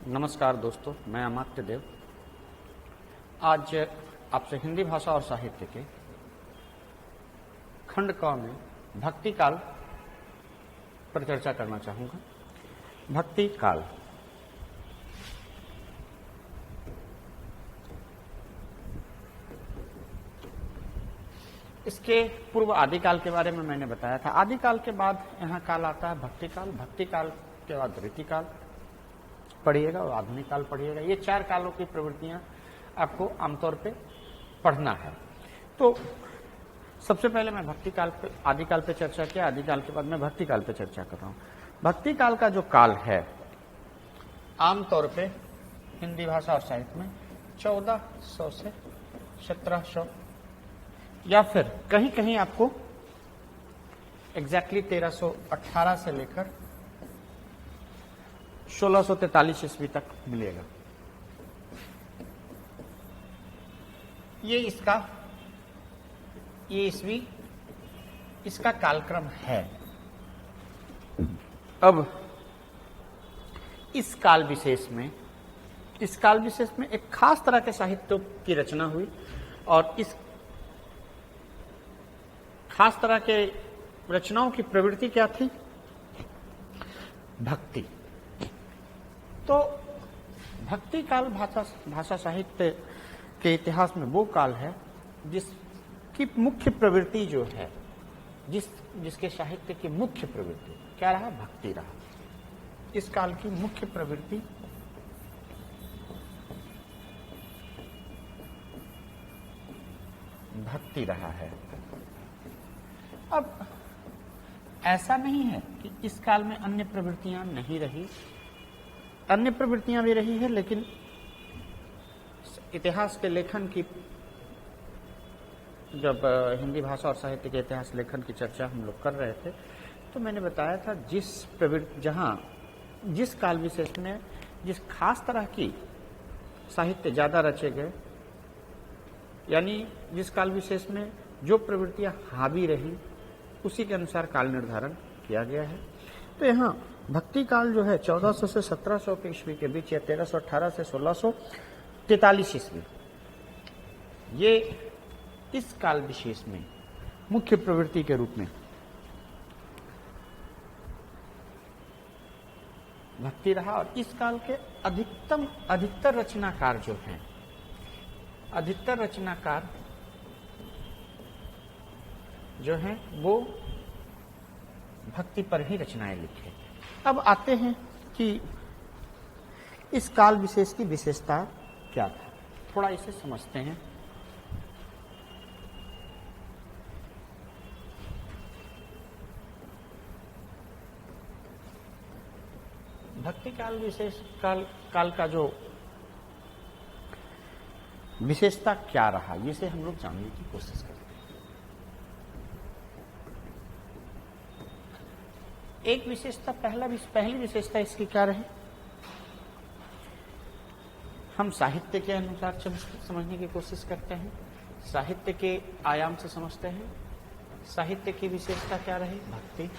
नमस्कार दोस्तों, मैं अमात्य देव आज आपसे हिंदी भाषा और साहित्य के खंड क में भक्ति काल पर चर्चा करना चाहूंगा। भक्ति काल इसके पूर्व आदिकाल के बारे में मैंने बताया था। आदिकाल के बाद यहाँ काल आता है भक्ति काल। भक्ति काल के बाद रीतिकाल पढ़िएगा और आधुनिक काल पढ़िएगा। ये चार कालों की प्रवृत्तियां आपको आमतौर पे पढ़ना है। तो सबसे पहले मैं भक्ति काल पे आदिकाल पे चर्चा किया, आदिकाल के बाद मैं भक्ति काल पे चर्चा कर रहा हूँ। भक्ति काल का जो काल है आमतौर पे हिंदी भाषा और साहित्य में 1400 से 1700 या फिर कहीं कहीं आपको एग्जैक्टली 1318 से लेकर 1643 ईस्वी तक मिलेगा। ये ईस्वी इसका कालक्रम है। अब इस काल विशेष में एक खास तरह के साहित्य की रचना हुई और इस खास तरह के रचनाओं की प्रवृत्ति क्या थी? भक्ति। तो भक्ति काल भाषा साहित्य के इतिहास में वो काल है जिसकी मुख्य प्रवृत्ति जो है, जिसके साहित्य की मुख्य प्रवृत्ति क्या रहा? भक्ति रहा। इस काल की मुख्य प्रवृत्ति भक्ति रहा है। अब ऐसा नहीं है कि इस काल में अन्य प्रवृत्तियां नहीं रही, अन्य प्रवृत्तियां भी रही है, लेकिन इतिहास के लेखन की जब हिंदी भाषा और साहित्य के इतिहास लेखन की चर्चा हम लोग कर रहे थे तो मैंने बताया था जिस काल विशेष में जिस खास तरह की साहित्य ज्यादा रचे गए, यानी जिस काल विशेष में जो प्रवृत्तियां हावी रही उसी के अनुसार काल निर्धारण किया गया है। तो यहाँ भक्ति काल जो है 1400 से 1700 के ईस्वी के बीच या 1318 से 1643 ईस्वी, ये इस काल विशेष में मुख्य प्रवृत्ति के रूप में भक्ति रहा। और इस काल के अधिकतर रचनाकार जो हैं, अधिकतर रचनाकार जो हैं वो भक्ति पर ही रचनाएं लिखे। अब आते हैं कि इस काल विशेष की विशेषता क्या था, थोड़ा इसे समझते हैं। भक्ति काल विशेष काल का जो विशेषता क्या रहा, इसे हम लोग जानने की कोशिश करते हैं। एक विशेषता पहली विशेषता इसकी क्या रही? हम साहित्य के अनुसार समझने की कोशिश करते हैं, साहित्य के आयाम से समझते हैं। साहित्य की विशेषता क्या रही? भक्ति।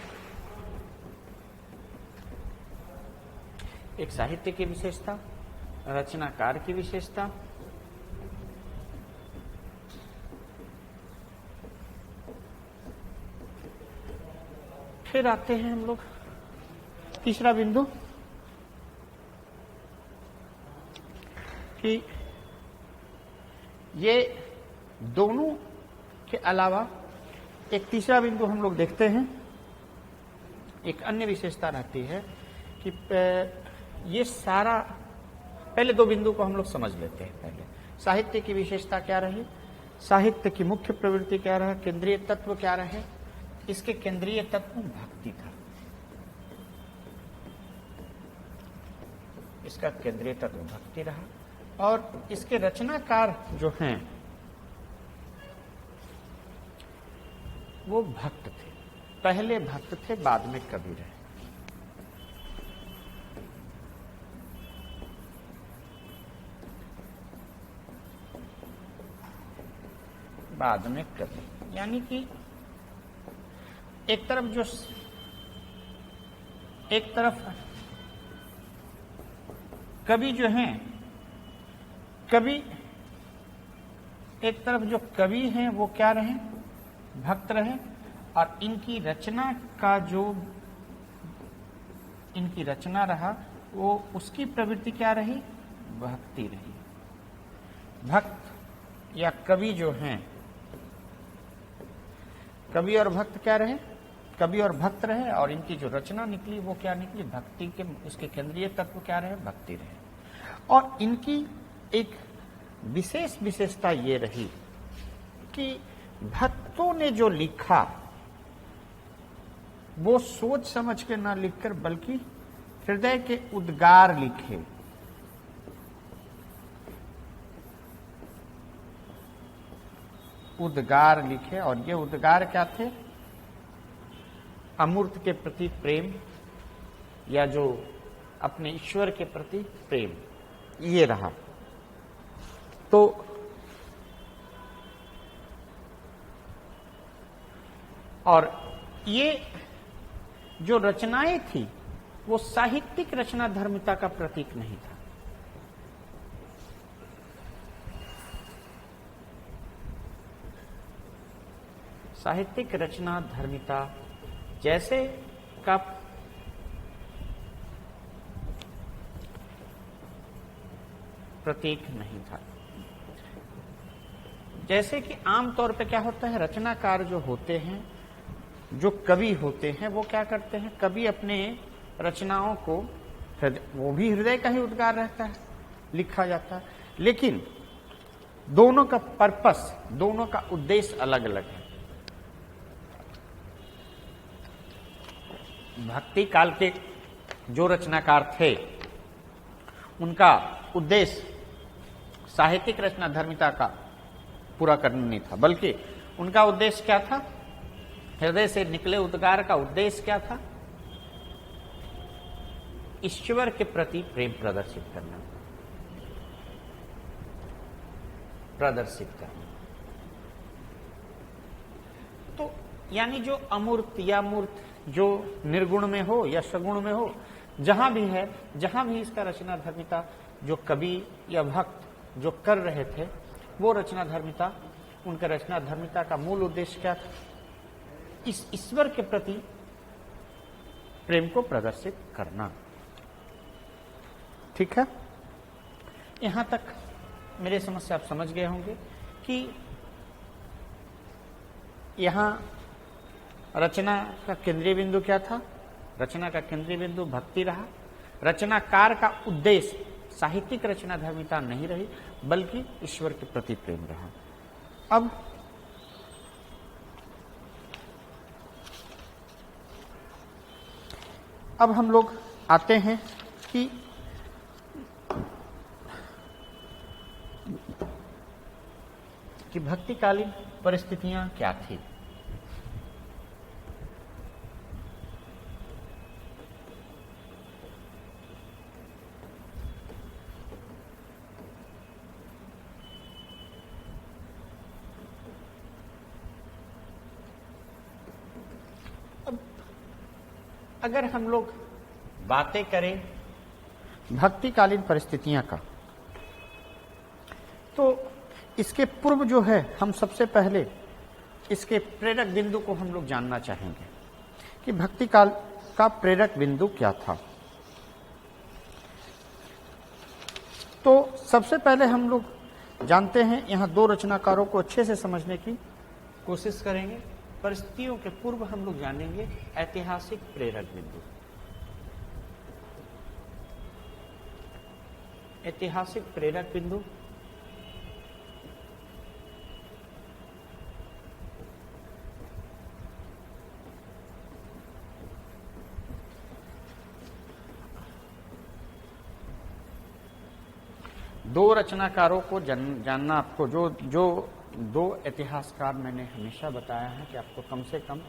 एक साहित्य की विशेषता, रचनाकार की विशेषता, फिर आते हैं हम लोग तीसरा बिंदु कि ये दोनों के अलावा एक तीसरा बिंदु हम लोग देखते हैं। एक अन्य विशेषता रहती है कि ये सारा, पहले दो बिंदु को हम लोग समझ लेते हैं। पहले साहित्य की विशेषता क्या रही, साहित्य की मुख्य प्रवृत्ति क्या रहा, केंद्रीय तत्व क्या रहे? इसके केंद्रीय तत्व भक्ति था। इसका केंद्रीय तत्व भक्ति रहा और इसके रचनाकार जो हैं वो भक्त थे। पहले भक्त थे, बाद में कवि रहे। बाद में कवि, यानी कि एक तरफ कवि जो हैं, कवि एक तरफ जो कवि हैं वो क्या रहे, भक्त रहे, और इनकी रचना का जो इनकी रचना रहा वो उसकी प्रवृत्ति क्या रही, भक्ति रही। भक्त या कवि जो हैं, कवि और भक्त क्या रहे, कवि और भक्त रहे, और इनकी जो रचना निकली वो क्या निकली, भक्ति के, उसके केंद्रीय तत्व क्या रहे, भक्ति रहे। और इनकी एक विशेष विशेषता ये रही कि भक्तों ने जो लिखा वो सोच समझ के ना लिखकर बल्कि हृदय के उद्गार लिखे। उद्गार लिखे, और ये उद्गार क्या थे, अमूर्त के प्रति प्रेम या जो अपने ईश्वर के प्रति प्रेम, ये रहा। तो और ये जो रचनाएं थी वो साहित्यिक रचना धर्मिता का प्रतीक नहीं था। साहित्यिक रचना धर्मिता जैसे का प्रतीक नहीं था। जैसे कि आमतौर पे क्या होता है, रचनाकार जो होते हैं, जो कवि होते हैं, वो क्या करते हैं, कवि अपने रचनाओं को, वो भी हृदय का ही उद्गार रहता है, लिखा जाता है, लेकिन दोनों का पर्पस, दोनों का उद्देश्य अलग अलग है। भक्ति काल के जो रचनाकार थे उनका उद्देश्य साहित्यिक रचना धर्मिता का पूरा करना नहीं था, बल्कि उनका उद्देश्य क्या था, हृदय से निकले उद्गार का उद्देश्य क्या था, ईश्वर के प्रति प्रेम प्रदर्शित करना, तो यानी जो अमूर्त या मूर्त, जो निर्गुण में हो या सगुण में हो, जहां भी है, जहां भी इसका रचना धर्मिता जो कवि या भक्त जो कर रहे थे, वो रचना धर्मिता, उनका रचना धर्मिता का मूल उद्देश्य क्या था, इस ईश्वर के प्रति प्रेम को प्रदर्शित करना। ठीक है, यहां तक मेरे समझ से आप समझ गए होंगे कि यहां रचना का केंद्रीय बिंदु क्या था, रचना का केंद्रीय बिंदु भक्ति रहा। रचनाकार का उद्देश्य साहित्यिक रचना धर्मिता नहीं रही, बल्कि ईश्वर के प्रति प्रेम रहा। अब हम लोग आते हैं कि भक्तिकालीन परिस्थितियां क्या थी। अगर हम लोग बातें करें भक्तिकालीन परिस्थितियां का, तो इसके पूर्व जो है, हम सबसे पहले इसके प्रेरक बिंदु को हम लोग जानना चाहेंगे कि भक्ति काल का प्रेरक बिंदु क्या था। तो सबसे पहले हम लोग जानते हैं, यहां दो रचनाकारों को अच्छे से समझने की कोशिश करेंगे। परिस्थितियों के पूर्व हम लोग जानेंगे ऐतिहासिक प्रेरक बिंदु। ऐतिहासिक प्रेरक बिंदु दो रचनाकारों को जानना आपको, जो दो इतिहासकार मैंने हमेशा बताया है कि आपको कम से कम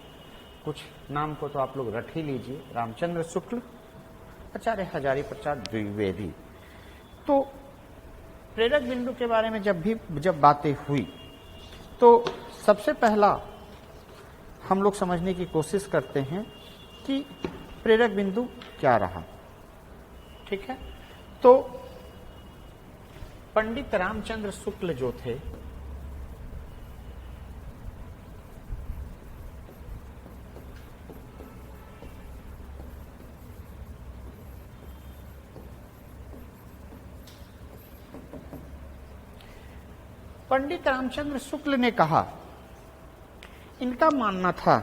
कुछ नाम को तो आप लोग रट ही लीजिए, रामचंद्र शुक्ल, आचार्य हजारी प्रसाद द्विवेदी। तो प्रेरक बिंदु के बारे में जब बातें हुई, तो सबसे पहला हम लोग समझने की कोशिश करते हैं कि प्रेरक बिंदु क्या रहा। ठीक है, तो पंडित रामचंद्र शुक्ल जो थे, पंडित रामचंद्र शुक्ल ने कहा, इनका मानना था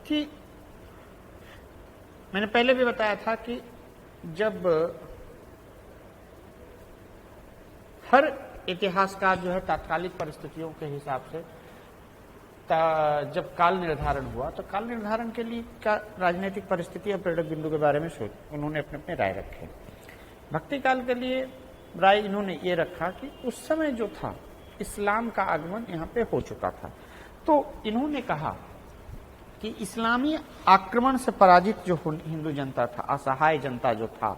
कि मैंने पहले भी बताया था कि जब हर इतिहासकार जो है तात्कालिक परिस्थितियों के हिसाब से जब काल निर्धारण हुआ तो काल निर्धारण के लिए क्या राजनीतिक परिस्थिति और प्रेरक बिंदु के बारे में सोच उन्होंने अपने अपने राय रखे। भक्ति काल के लिए राय इन्होंने ये रखा कि उस समय जो था इस्लाम का आगमन यहाँ पे हो चुका था। तो इन्होंने कहा कि इस्लामी आक्रमण से पराजित जो हिंदू जनता था, असहाय जनता जो था,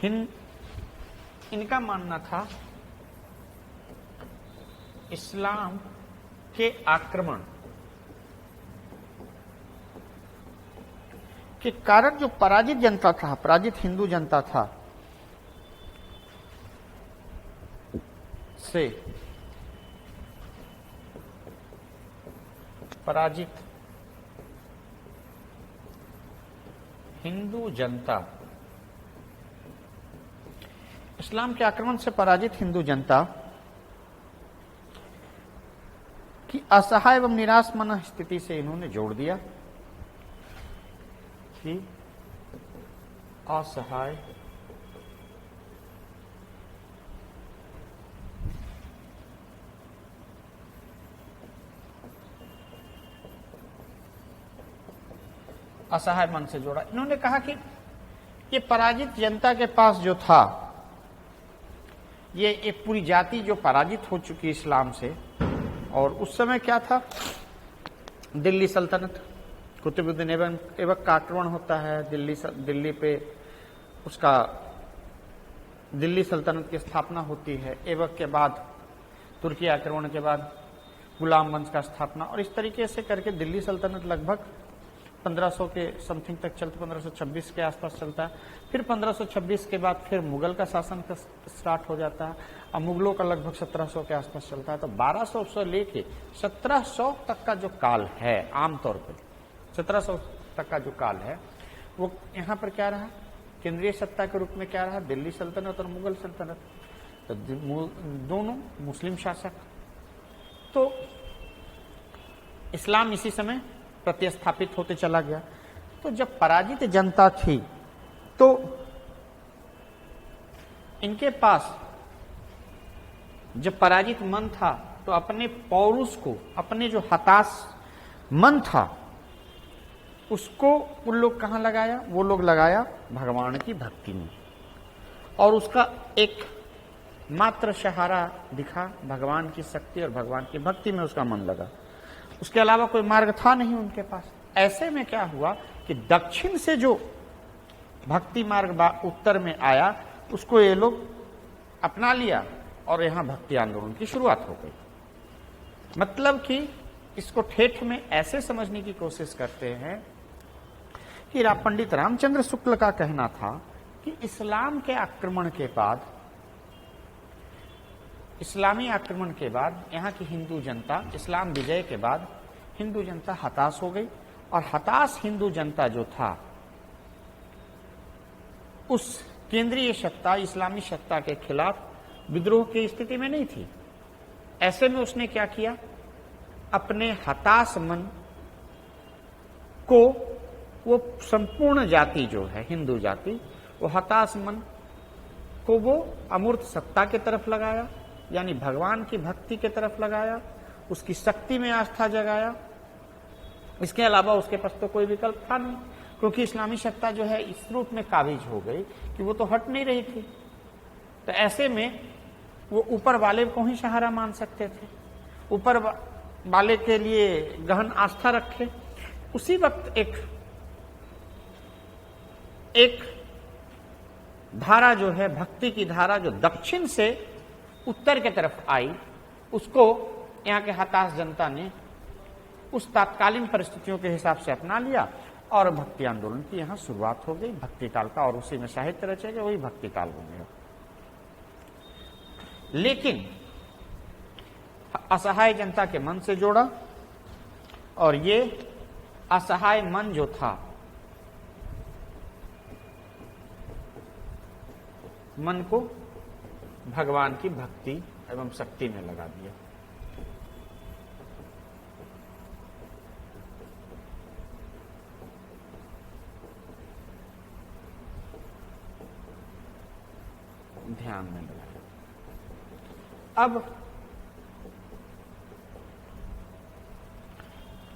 इनका मानना था इस्लाम के आक्रमण के कारण जो पराजित जनता था, पराजित हिंदू जनता था, से पराजित हिंदू जनता, इस्लाम के आक्रमण से पराजित हिंदू जनता की असहाय एवं निराश मन स्थिति से इन्होंने जोड़ दिया कि असहाय असहाय मन से जोड़ा। इन्होंने कहा कि ये पराजित जनता के पास जो था, ये एक पूरी जाति जो पराजित हो चुकी इस्लाम से, और उस समय क्या था, दिल्ली सल्तनत, कुतुबुद्दीन ऐबक का आक्रमण होता है दिल्ली पे, उसका दिल्ली सल्तनत की स्थापना होती है। ऐबक के बाद तुर्की आक्रमण के बाद गुलाम वंश का स्थापना, और इस तरीके से करके दिल्ली सल्तनत लगभग 1500 के समथिंग तक चलता, 1526 के आसपास चलता है। फिर 1526 के बाद फिर मुगल का शासन स्टार्ट हो जाता है, और मुगलों का लगभग 1700 के आसपास चलता है। तो 1200 से लेके 1700 तक का जो काल है, आमतौर पर 1700 तक का जो काल है, वो यहाँ पर क्या रहा, केंद्रीय सत्ता के रूप में क्या रहा, दिल्ली सल्तनत और मुगल सल्तनत, तो दोनों मुस्लिम शासक। तो इस्लाम इसी समय प्रतिस्थापित होते चला गया। तो जब पराजित जनता थी तो इनके पास जब पराजित मन था तो अपने पौरुष को, अपने जो हताश मन था, उसको उन लोग कहां लगाया, वो लोग लगाया भगवान की भक्ति में, और उसका एक मात्र सहारा दिखा भगवान की शक्ति और भगवान की भक्ति में उसका मन लगा। उसके अलावा कोई मार्ग था नहीं उनके पास। ऐसे में क्या हुआ कि दक्षिण से जो भक्ति मार्ग उत्तर में आया, उसको ये लोग अपना लिया, और यहां भक्ति आंदोलन की शुरुआत हो गई। मतलब कि इसको ठेठ में ऐसे समझने की कोशिश करते हैं कि पंडित रामचंद्र शुक्ल का कहना था कि इस्लाम के आक्रमण के बाद, इस्लामी आक्रमण के बाद यहाँ की हिंदू जनता, इस्लाम विजय के बाद हिंदू जनता हताश हो गई, और हताश हिंदू जनता जो था उस केंद्रीय सत्ता, इस्लामी सत्ता के खिलाफ विद्रोह की स्थिति में नहीं थी। ऐसे में उसने क्या किया, अपने हताश मन को, वो संपूर्ण जाति जो है हिंदू जाति, वो हताश मन को वो अमूर्त सत्ता की तरफ लगाया, यानी भगवान की भक्ति की तरफ लगाया, उसकी शक्ति में आस्था जगाया। इसके अलावा उसके पास तो कोई विकल्प था नहीं, क्योंकि इस्लामी सत्ता जो है इस रूप में काबिज हो गई कि वो तो हट नहीं रही थी। तो ऐसे में वो ऊपर वाले को ही सहारा मान सकते थे, ऊपर वाले के लिए गहन आस्था रखे। उसी वक्त एक धारा जो है, भक्ति की धारा, जो दक्षिण से उत्तर की तरफ आई, उसको यहाँ के हताश जनता ने उस तात्कालीन परिस्थितियों के हिसाब से अपना लिया, और भक्ति आंदोलन की यहाँ शुरुआत हो गई भक्ति काल का, और उसी में साहित्य रचेगा, वही भक्ति काल बन गया। लेकिन असहाय जनता के मन से जोड़ा, और ये असहाय मन जो था, मन को भगवान की भक्ति एवं शक्ति में लगा दिया। ध्यान में लगाया। अब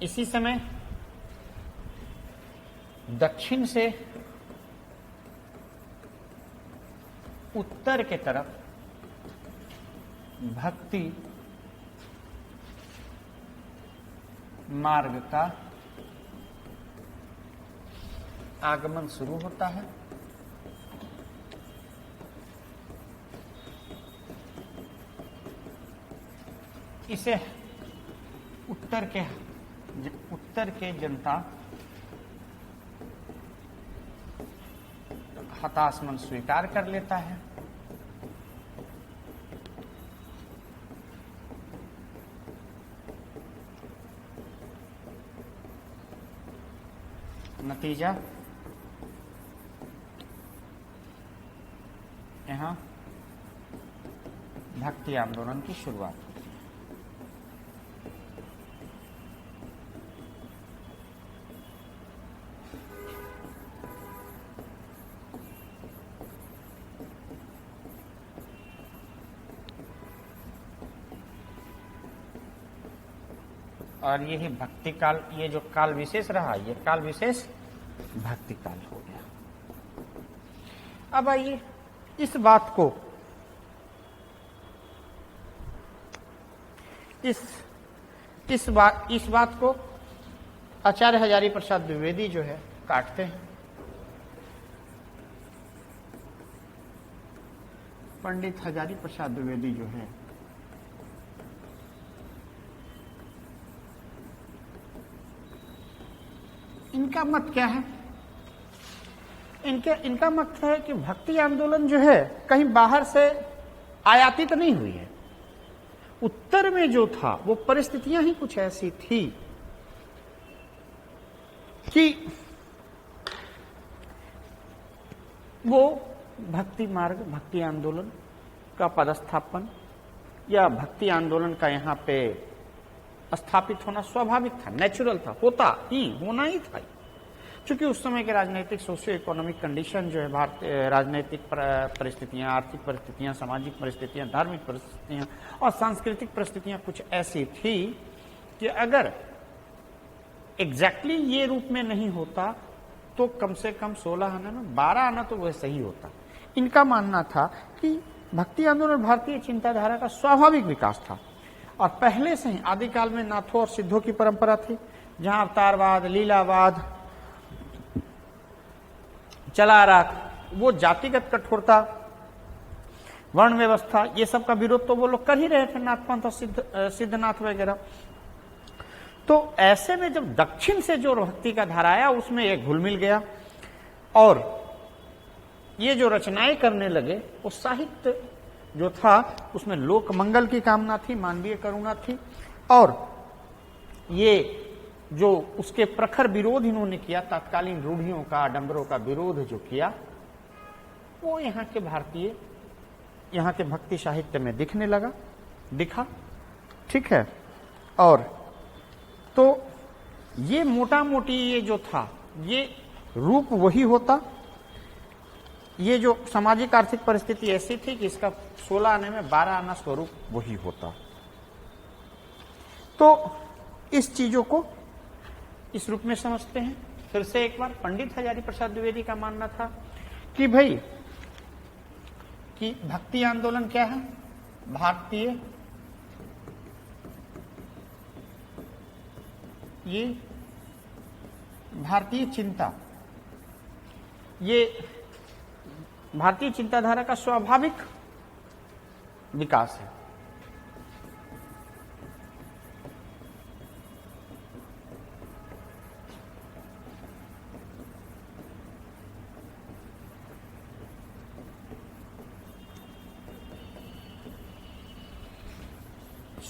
इसी समय दक्षिण से उत्तर के तरफ भक्ति मार्ग का आगमन शुरू होता है। इसे उत्तर के जनता हताश मन स्वीकार कर लेता है। नतीजा यहां भक्ति आंदोलन की शुरुआत हुई। और यही भक्ति काल, ये जो काल विशेष रहा, ये काल विशेष भक्ति काल हो गया। अब आइए इस बात को, इस बात को आचार्य हजारी प्रसाद द्विवेदी जो है काटते हैं। पंडित हजारी प्रसाद द्विवेदी जो है इनका मत क्या है? इनका मत है कि भक्ति आंदोलन जो है कहीं बाहर से आयातित नहीं हुई है। उत्तर में जो था वो परिस्थितियां ही कुछ ऐसी थी कि वो भक्ति मार्ग, भक्ति आंदोलन का पदस्थापन या भक्ति आंदोलन का यहां पे स्थापित होना स्वाभाविक था, नेचुरल था, होना ही था। क्योंकि उस समय के राजनीतिक, सोशियो इकोनॉमिक कंडीशन जो है, भारतीय राजनीतिक परिस्थितियां, आर्थिक परिस्थितियां, सामाजिक परिस्थितियां, धार्मिक परिस्थितियां और सांस्कृतिक परिस्थितियां कुछ ऐसी थी कि अगर एग्जैक्टली ये रूप में नहीं होता तो कम से कम 16 आना ना 12 आना तो वह सही होता। इनका मानना था कि भक्ति आंदोलन भारतीय चिंताधारा का स्वाभाविक विकास था और पहले से ही आदिकाल में नाथों और सिद्धों की परंपरा थी, जहां अवतारवाद, लीलावाद चला आ रहा। वो जातिगत कठोरता, वर्ण व्यवस्था, ये सब का विरोध तो वो लोग कर ही रहे थे, नाथपंथ और सिद्धनाथ वगैरह। तो ऐसे में जब दक्षिण से जो भक्ति का धारा आया उसमें एक घुल मिल गया और ये जो रचनाएं करने लगे, वो साहित्य जो था उसमें लोक मंगल की कामना थी, मानवीय करुणा थी और ये जो उसके प्रखर विरोध इन्होंने किया, तत्कालीन रूढ़ियों का, आडंबरों का विरोध जो किया, वो यहाँ के भक्ति साहित्य में दिखा। ठीक है। और तो ये मोटा मोटी ये जो था, ये रूप वही होता। ये जो सामाजिक आर्थिक परिस्थिति ऐसी थी कि इसका 16 आने में 12 आना स्वरूप वही होता। तो इस चीजों को इस रूप में समझते हैं। फिर से एक बार, पंडित हजारी प्रसाद द्विवेदी का मानना था कि भाई कि भक्ति आंदोलन क्या है? भारतीय चिंता, ये भारतीय चिंताधारा का स्वाभाविक विकास है।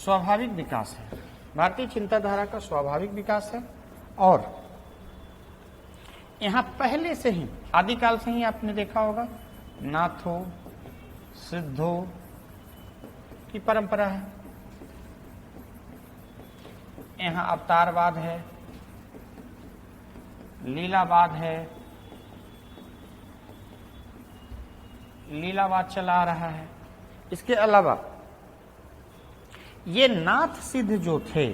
स्वाभाविक विकास है, भारतीय चिंताधारा का स्वाभाविक विकास है। और यहां पहले से ही आदिकाल से ही आपने देखा होगा नाथों सिद्धों की परंपरा है। यहां अवतारवाद है, लीलावाद है, लीलावाद चला आ रहा है। इसके अलावा ये नाथ सिद्ध जो थे,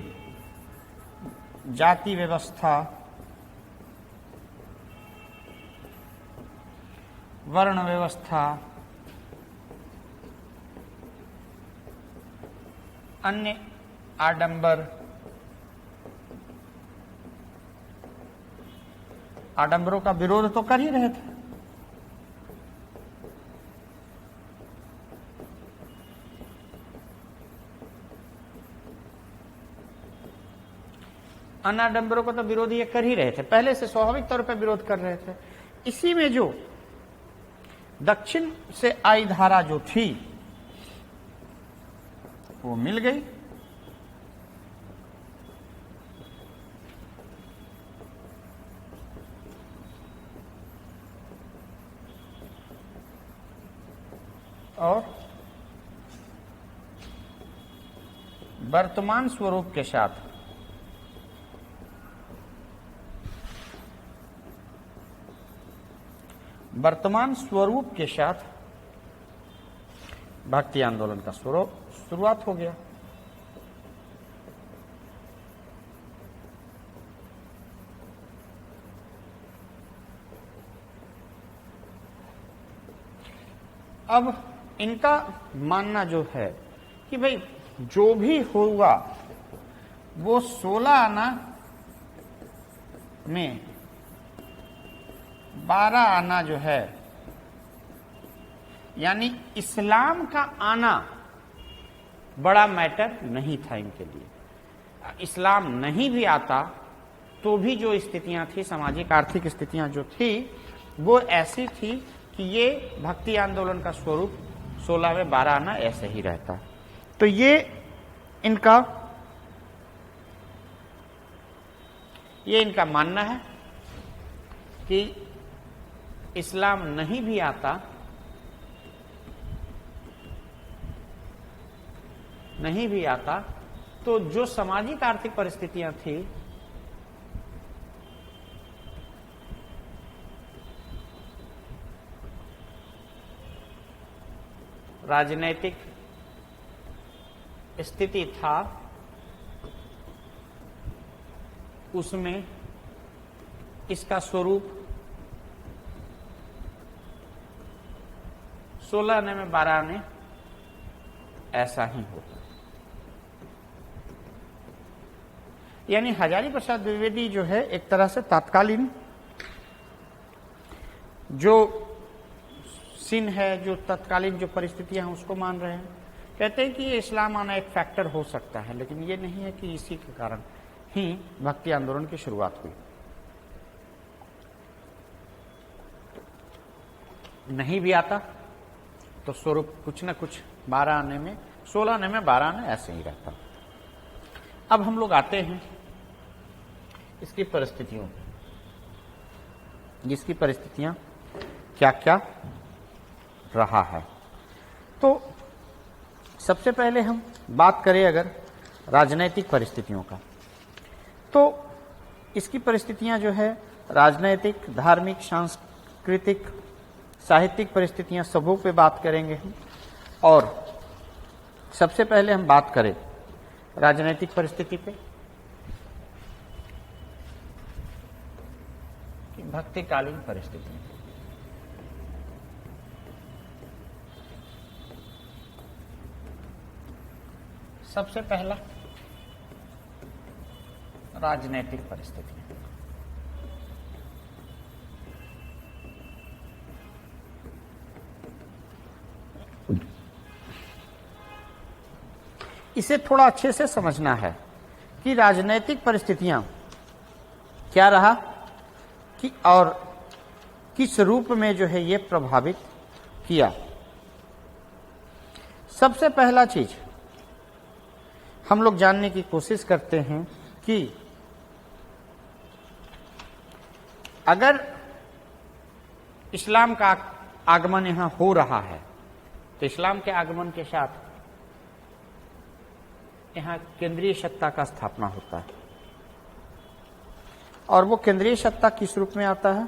जाति व्यवस्था, वर्ण व्यवस्था, अन्य आडंबर, आडंबरों का विरोध तो कर ही रहे थे। अनाडंबरों का तो विरोध ये कर ही रहे थे, पहले से स्वाभाविक तौर पर विरोध कर रहे थे। इसी में जो दक्षिण से आई धारा जो थी वो मिल गई। और वर्तमान स्वरूप के साथ भक्ति आंदोलन का शुरुआत हो गया। अब इनका मानना जो है कि भाई जो भी हुआ वो 16 आना में 12 आना जो है, यानी इस्लाम का आना बड़ा मैटर नहीं था इनके लिए। इस्लाम नहीं भी आता तो भी जो स्थितियां थी, सामाजिक आर्थिक स्थितियां जो थी, वो ऐसी थी कि ये भक्ति आंदोलन का स्वरूप 16 में 12 आना ऐसे ही रहता। तो ये इनका मानना है कि इस्लाम नहीं भी आता तो जो सामाजिक आर्थिक परिस्थितियां थी राजनैतिक स्थिति था, उसमें इसका स्वरूप 16 आने में 12 आने ऐसा ही होता। यानी हजारी प्रसाद द्विवेदी जो है एक तरह से तात्कालीन जो सीन है, जो तत्कालीन जो परिस्थितियां हैं उसको मान रहे हैं। कहते हैं कि ये इस्लाम आना एक फैक्टर हो सकता है, लेकिन ये नहीं है कि इसी के कारण ही भक्ति आंदोलन की शुरुआत हुई। नहीं भी आता तो स्वरूप कुछ न कुछ 12 आने में 16 आने में 12 आने ऐसे ही रहता। अब हम लोग आते हैं इसकी परिस्थितियों में, जिसकी परिस्थितियां क्या क्या रहा है। तो सबसे पहले हम बात करें अगर राजनैतिक परिस्थितियों का, तो इसकी परिस्थितियां जो है राजनैतिक, धार्मिक, सांस्कृतिक, साहित्यिक परिस्थितियां सबों पे बात करेंगे हम। और सबसे पहले हम बात करें राजनैतिक परिस्थिति पे कि भक्तिकालीन परिस्थिति। सबसे पहला राजनैतिक परिस्थिति। इसे थोड़ा अच्छे से समझना है कि राजनैतिक परिस्थितियां क्या रहा कि और किस रूप में जो है ये प्रभावित किया। सबसे पहला चीज, हम लोग जानने की कोशिश करते हैं कि अगर इस्लाम का आगमन यहां हो रहा है तो इस्लाम के आगमन के साथ यहां केंद्रीय सत्ता का स्थापना होता है। और वो केंद्रीय सत्ता किस रूप में आता है?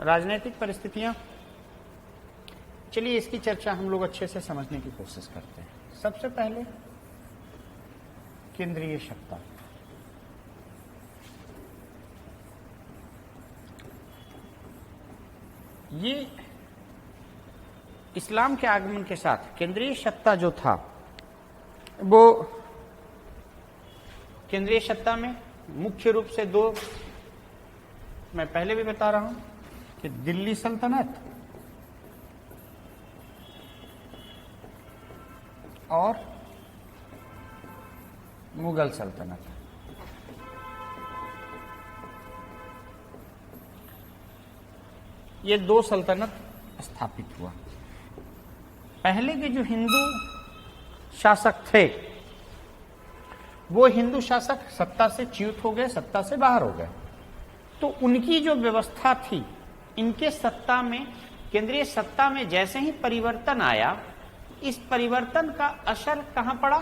राजनीतिक परिस्थितियां, चलिए इसकी चर्चा हम लोग अच्छे से समझने की कोशिश करते हैं। सबसे पहले केंद्रीय सत्ता। ये इस्लाम के आगमन के साथ केंद्रीय सत्ता जो था, वो केंद्रीय सत्ता में मुख्य रूप से दो, मैं पहले भी बता रहा हूं कि दिल्ली सल्तनत और मुगल सल्तनत। ये दो सल्तनत स्थापित हुआ। पहले के जो हिंदू शासक थे वो हिंदू शासक सत्ता से च्युत हो गए, सत्ता से बाहर हो गए। तो उनकी जो व्यवस्था थी, इनके सत्ता में, केंद्रीय सत्ता में जैसे ही परिवर्तन आया, इस परिवर्तन का असर कहां पड़ा?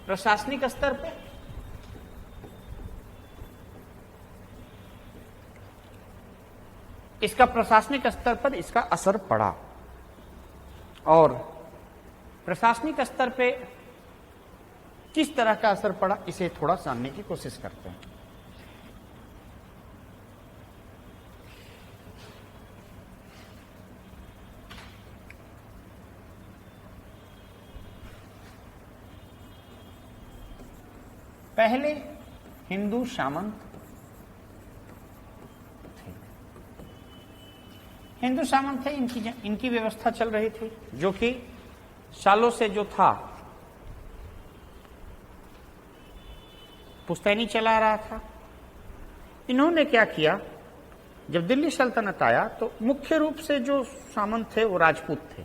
प्रशासनिक स्तर पे। इसका प्रशासनिक स्तर पर इसका असर पड़ा। और प्रशासनिक स्तर पे किस तरह का असर पड़ा, इसे थोड़ा जानने की कोशिश करते हैं। पहले हिंदू सामंत थे। हिंदू सामंत थे, इनकी व्यवस्था चल रही थी, जो कि सालों से जो था पुश्तैनी चला रहा था। इन्होंने क्या किया, जब दिल्ली सल्तनत आया तो मुख्य रूप से जो सामंत थे वो राजपूत थे।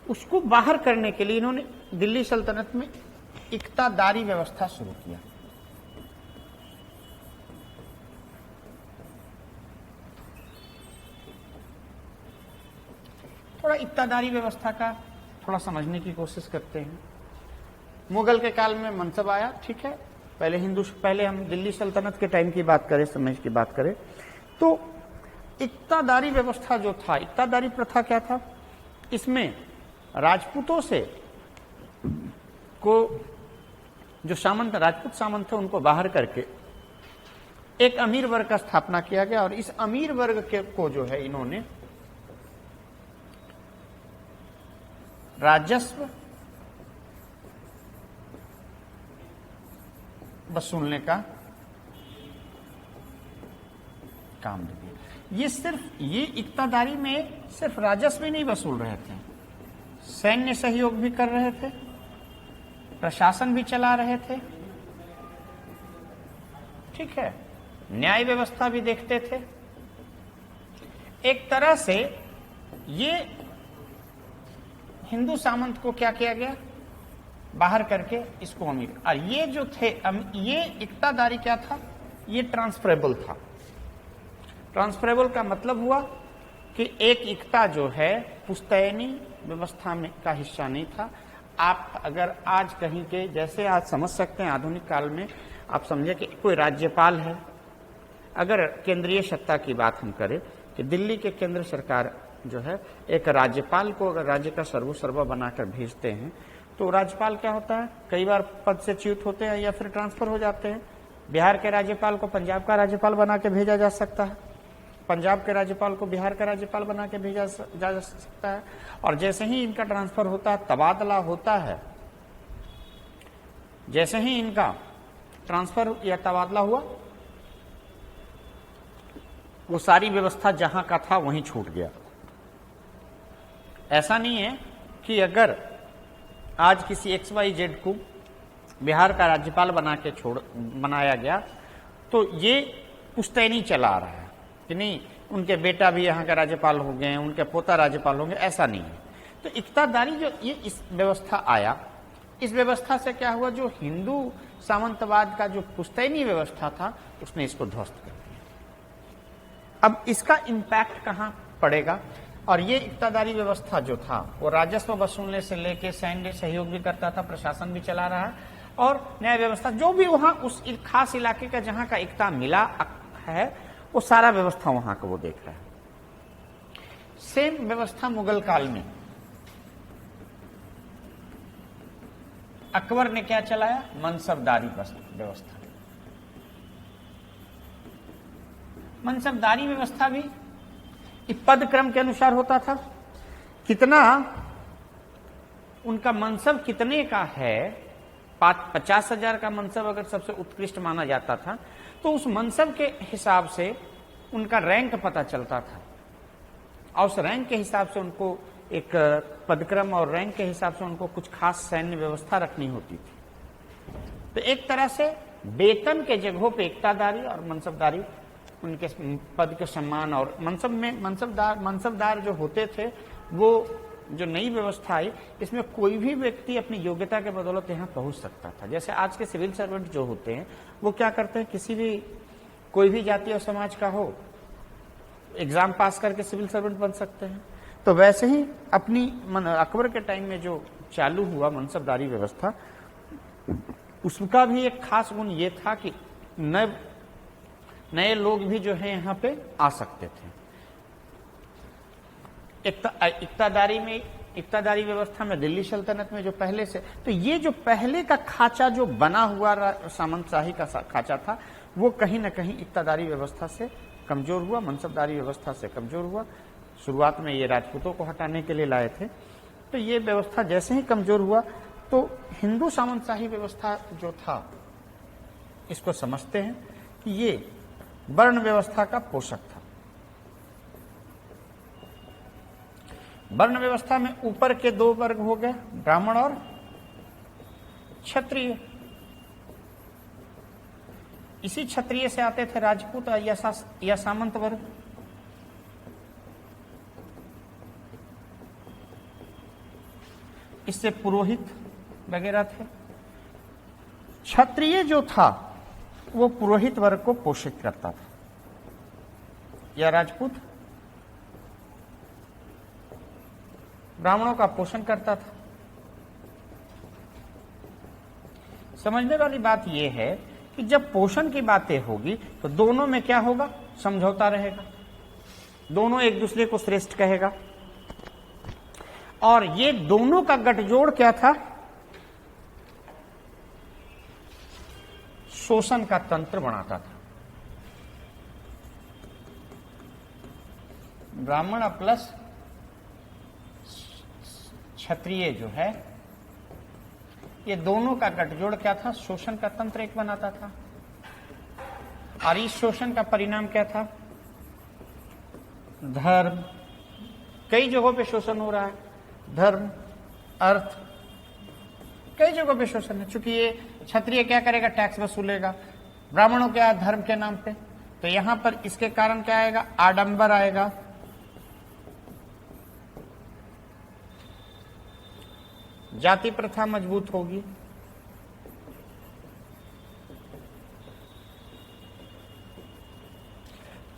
उसको बाहर करने के लिए इन्होंने दिल्ली सल्तनत में इक्तादारी व्यवस्था शुरू किया। थोड़ा इक्तादारी व्यवस्था का थोड़ा समझने की कोशिश करते हैं। मुगल के काल में मनसब आया, ठीक है। पहले हम दिल्ली सल्तनत के टाइम की बात करें, समय की बात करें, तो इक्तादारी व्यवस्था जो था, इक्तादारी प्रथा क्या था? इसमें राजपूतों से को जो सामंत, राजपूत सामंत थे, उनको बाहर करके एक अमीर वर्ग का स्थापना किया गया। और इस अमीर वर्ग के को जो है इन्होंने राजस्व वसूलने का काम दिया। ये इक्तादारी में सिर्फ राजस्व ही नहीं वसूल रहे थे, सैन्य सहयोग भी कर रहे थे, प्रशासन भी चला रहे थे, ठीक है, न्याय व्यवस्था भी देखते थे। एक तरह से ये हिंदू सामंत को क्या किया गया, बाहर करके इसको अमीर। और ये जो थे, ये इक्तादारी क्या था, ये ट्रांसफरेबल था। ट्रांसफरेबल का मतलब हुआ कि एक इक्ता जो है पुश्तैनी व्यवस्था में का हिस्सा नहीं था। आप अगर आज कहीं के, जैसे आज समझ सकते हैं आधुनिक काल में, आप समझे कि कोई राज्यपाल है, अगर केंद्रीय सत्ता की बात हम करें कि दिल्ली के केंद्र सरकार जो है एक राज्यपाल को अगर राज्य का सर्वोसर्वा बनाकर भेजते हैं तो राज्यपाल क्या होता है, कई बार पद से च्युत होते हैं या फिर ट्रांसफर हो जाते हैं। बिहार के राज्यपाल को पंजाब का राज्यपाल बना के भेजा जा सकता है, पंजाब के राज्यपाल को बिहार का राज्यपाल बना के भेजा जा सकता है। और जैसे ही इनका ट्रांसफर होता है, तबादला होता है, जैसे ही इनका ट्रांसफर या तबादला हुआ, वो सारी व्यवस्था जहां का था वहीं छूट गया। ऐसा नहीं है कि अगर आज किसी XYZ को बिहार का राज्यपाल बनाया गया तो ये पुश्तैनी चला आ रहा है कि नहीं उनके बेटा भी यहाँ का राज्यपाल हो गए, उनके पोता राज्यपाल होंगे, ऐसा नहीं है। तो इक्तादारी जो ये इस व्यवस्था आया, इस व्यवस्था से क्या हुआ, जो हिंदू सामंतवाद का जो पुश्तैनी व्यवस्था था उसने इसको ध्वस्त कर दिया। अब इसका इम्पैक्ट कहाँ पड़ेगा? और ये इक्तादारी व्यवस्था जो था वो राजस्व वसूलने से लेके सैन्य सहयोग भी करता था, प्रशासन भी चला रहा है, और न्याय व्यवस्था जो भी वहां उस खास इलाके का जहां का इक्ता मिला है वो सारा व्यवस्था वहां का वो देख रहा है। सेम व्यवस्था मुगल काल में अकबर ने क्या चलाया? मनसबदारी व्यवस्था। मनसबदारी व्यवस्था भी पद क्रम के अनुसार होता था, कितना उनका मनसब कितने का है, 50,000 का मनसब अगर सबसे उत्कृष्ट माना जाता था तो उस मनसब के हिसाब से उनका रैंक पता चलता था, और उस रैंक के हिसाब से उनको एक पदक्रम और रैंक के हिसाब से उनको कुछ खास सैन्य व्यवस्था रखनी होती थी। तो एक तरह से वेतन के जगहों पे इक्तादारी और मनसबदारी उनके पद के सम्मान, और मनसब में मनसबदार जो होते थे, वो जो नई व्यवस्था आई इसमें कोई भी व्यक्ति अपनी योग्यता के बदौलत यहाँ पहुंच सकता था। जैसे आज के सिविल सर्वेंट जो होते हैं वो क्या करते हैं, किसी भी कोई भी जाति और समाज का हो, एग्जाम पास करके सिविल सर्वेंट बन सकते हैं। तो वैसे ही अपनी अकबर के टाइम में जो चालू हुआ मनसबदारी व्यवस्था, उसका भी एक खास गुण ये था कि नए लोग भी जो है यहाँ पे आ सकते थे। इक्तादारी व्यवस्था में दिल्ली सल्तनत में जो पहले से, तो ये जो पहले का खाचा जो बना हुआ सामंतशाही का खाचा था वो कहीं ना कहीं इक्तादारी व्यवस्था से कमजोर हुआ, मनसबदारी व्यवस्था से कमजोर हुआ। शुरुआत में ये राजपूतों को हटाने के लिए लाए थे, तो ये व्यवस्था जैसे ही कमजोर हुआ तो हिंदू सामंतशाही व्यवस्था जो था इसको समझते हैं कि ये वर्ण व्यवस्था का पोषक था। वर्ण व्यवस्था में ऊपर के दो वर्ग हो गए, ब्राह्मण और क्षत्रिय। इसी क्षत्रिय से आते थे राजपूत या सामंत वर्ग। इससे पुरोहित वगैरह थे। क्षत्रिय जो था वो पुरोहित वर्ग को पोषित करता था, या राजपूत ब्राह्मणों का पोषण करता था। समझने वाली बात यह है कि जब पोषण की बातें होगी तो दोनों में क्या होगा, समझौता रहेगा, दोनों एक दूसरे को श्रेष्ठ कहेगा। और ये दोनों का गठजोड़ क्या था, शोषण का तंत्र बनाता था। ब्राह्मण प्लस क्षत्रिय जो है, ये दोनों का गठजोड़ क्या था, शोषण का तंत्र एक बनाता था। और इस शोषण का परिणाम क्या था, धर्म, कई जगहों पे शोषण हो रहा है, धर्म, अर्थ, कई जगहों पे शोषण है। चूंकि ये क्षत्रिय क्या करेगा, टैक्स वसूलेगा, ब्राह्मणों क्या, धर्म के नाम पे, तो यहां पर इसके कारण क्या आएगा, आडंबर आएगा, जाति प्रथा मजबूत होगी।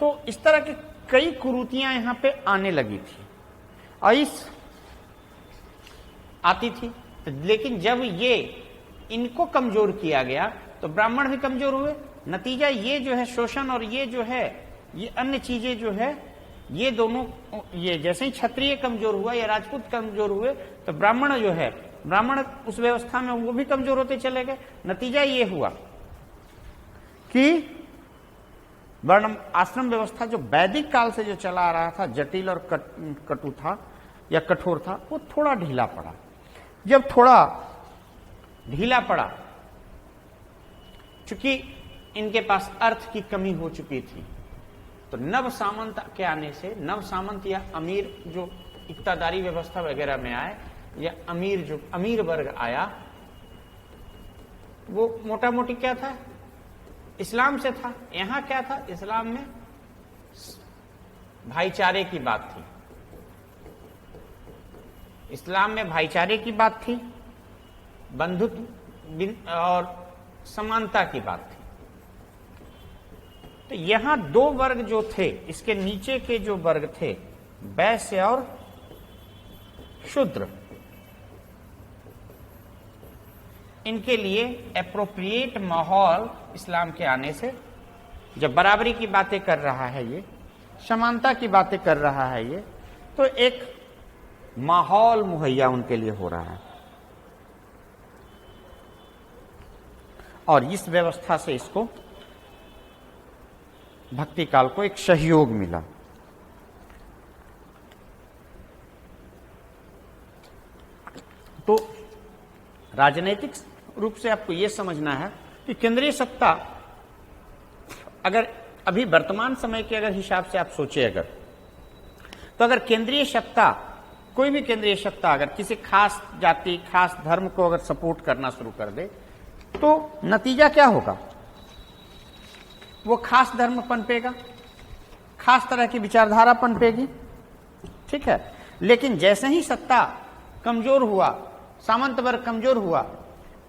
तो इस तरह की कई कुरीतियां यहां पे आने लगी थी, ऐस आती थी। लेकिन जब ये इनको कमजोर किया गया तो ब्राह्मण भी कमजोर हुए। नतीजा ये जो है शोषण और ये जो है ये अन्य चीजें जो है, ये दोनों, ये जैसे ही क्षत्रिय कमजोर हुआ या राजपूत कमजोर हुए तो ब्राह्मण जो है, ब्राह्मण उस व्यवस्था में वो भी कमजोर होते चले गए। नतीजा ये हुआ कि वर्ण आश्रम व्यवस्था जो वैदिक काल से जो चला आ रहा था, जटिल और कटु था या कठोर था, वो थोड़ा ढीला पड़ा। जब थोड़ा ढीला पड़ा, चूंकि इनके पास अर्थ की कमी हो चुकी थी, तो नव सामंत के आने से, नव सामंत या अमीर जो इक्तादारी व्यवस्था वगैरह में आए, या अमीर वर्ग आया, वो मोटा मोटी क्या था, इस्लाम से था। यहां क्या था, इस्लाम में भाईचारे की बात थी, इस्लाम में भाईचारे की बात थी, बंधुत्व और समानता की बात थी। तो यहां दो वर्ग जो थे, इसके नीचे के जो वर्ग थे, वैश्य और शूद्र, इनके लिए एप्रोप्रिएट माहौल इस्लाम के आने से, जब बराबरी की बातें कर रहा है ये, समानता की बातें कर रहा है ये, तो एक माहौल मुहैया उनके लिए हो रहा है। और इस व्यवस्था से इसको, भक्ति काल को एक सहयोग मिला। तो राजनीतिक रूप से आपको यह समझना है कि केंद्रीय सत्ता, अगर अभी वर्तमान समय के अगर हिसाब से आप सोचे अगर, तो अगर केंद्रीय सत्ता, कोई भी केंद्रीय सत्ता अगर किसी खास जाति, खास धर्म को अगर सपोर्ट करना शुरू कर दे, तो नतीजा क्या होगा, वो खास धर्म पनपेगा, खास तरह की विचारधारा पनपेगी, ठीक है। लेकिन जैसे ही सत्ता कमजोर हुआ, सामंत वर्ग कमजोर हुआ,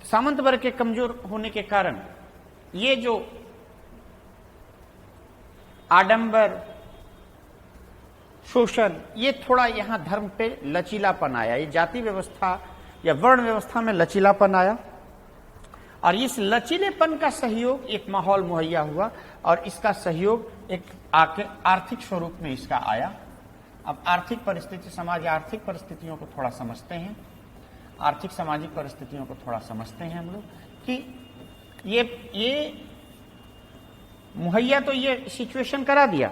सामंत वर्ग के कमजोर होने के कारण ये जो आडंबर, शोषण, ये थोड़ा यहां धर्म पे लचीलापन आया, ये जाति व्यवस्था या वर्ण व्यवस्था में लचीलापन आया, और इस लचीलेपन का सहयोग एक माहौल मुहैया हुआ, और इसका सहयोग एक आर्थिक स्वरूप में इसका आया। अब आर्थिक परिस्थिति, समाज आर्थिक परिस्थितियों को थोड़ा समझते हैं, आर्थिक सामाजिक परिस्थितियों को थोड़ा समझते हैं हम लोग, कि ये मुहैया तो ये सिचुएशन करा दिया,